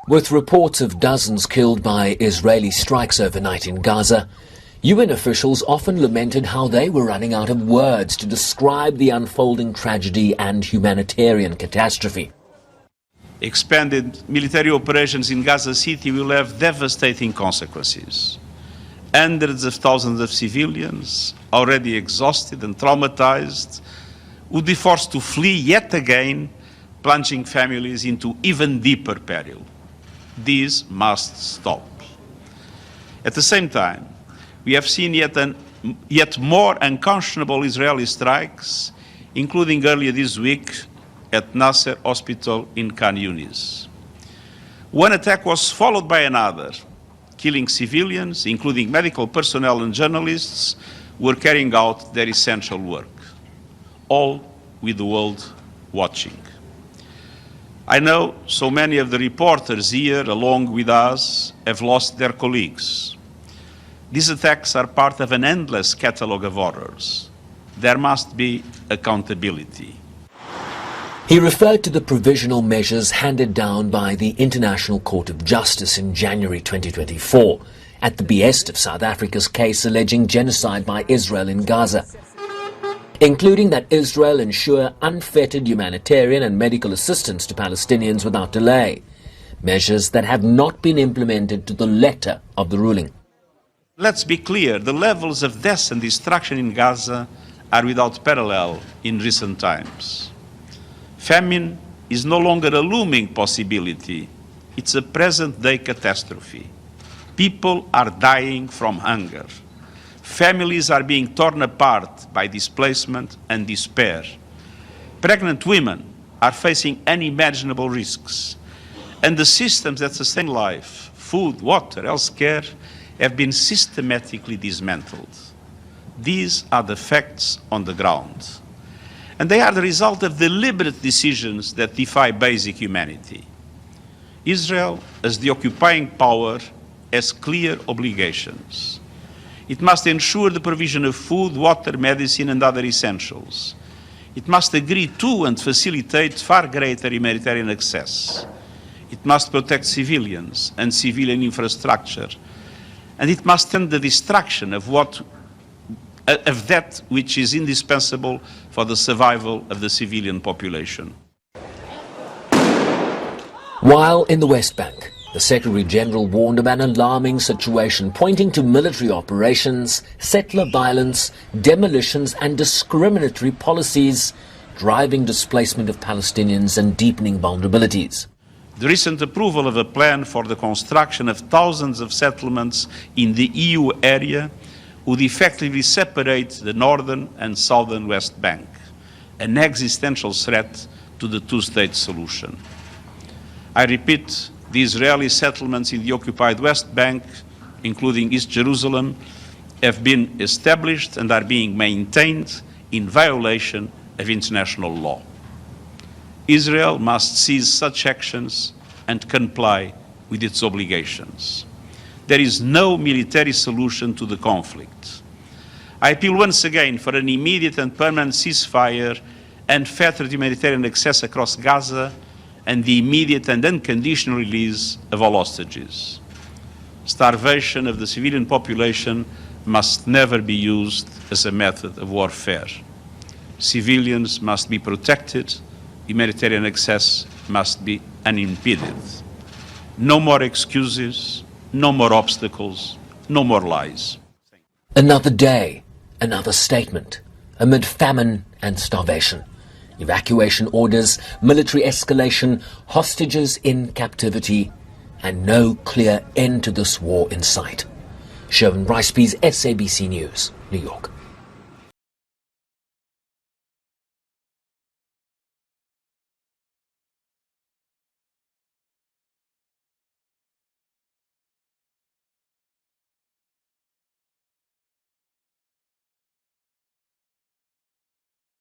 With reports of dozens killed by Israeli strikes overnight in Gaza, UN officials often lamented how they were running out of words to describe the unfolding tragedy and humanitarian catastrophe. Expanded military operations in Gaza City will have devastating consequences. Hundreds of thousands of civilians, already exhausted and traumatized, would be forced to flee yet again, plunging families into even deeper peril. This must stop. At the same time, we have seen yet more unconscionable Israeli strikes, including earlier this week at Nasser Hospital in Khan Yunis. One attack was followed by another, killing civilians, including medical personnel and journalists, who were carrying out their essential work, all with the world watching. I know so many of the reporters here, along with us, have lost their colleagues. These attacks are part of an endless catalogue of horrors. There must be accountability. He referred to the provisional measures handed down by the International Court of Justice in January 2024 at the behest of South Africa's case alleging genocide by Israel in Gaza, including that Israel ensure unfettered humanitarian and medical assistance to Palestinians without delay, measures that have not been implemented to the letter of the ruling. Let's be clear, the levels of death and destruction in Gaza are without parallel in recent times. Famine is no longer a looming possibility, it's a present-day catastrophe. People are dying from hunger. Families are being torn apart by displacement and despair. Pregnant women are facing unimaginable risks. And the systems that sustain life, food, water, healthcare, have been systematically dismantled. These are the facts on the ground. And they are the result of deliberate decisions that defy basic humanity. Israel, as the occupying power, has clear obligations. It must ensure the provision of food, water, medicine, and other essentials. It must agree to and facilitate far greater humanitarian access. It must protect civilians and civilian infrastructure. And it must end the destruction of that which is indispensable for the survival of the civilian population. While in the West Bank, the Secretary-General warned of an alarming situation, pointing to military operations, settler violence, demolitions and discriminatory policies driving displacement of Palestinians and deepening vulnerabilities. The recent approval of a plan for the construction of thousands of settlements in the EU area would effectively separate the northern and southern West Bank, an existential threat to the two-state solution. I repeat, the Israeli settlements in the occupied West Bank, including East Jerusalem, have been established and are being maintained in violation of international law. Israel must cease such actions and comply with its obligations. There is no military solution to the conflict. I appeal once again for an immediate and permanent ceasefire, unfettered humanitarian access across Gaza, and the immediate and unconditional release of all hostages. Starvation of the civilian population must never be used as a method of warfare. Civilians must be protected. Humanitarian access must be unimpeded. No more excuses, no more obstacles, no more lies. Another day, another statement, amid famine and starvation. Evacuation orders, military escalation, hostages in captivity, and no clear end to this war in sight. Sherwin Ricepees, SABC News, New York.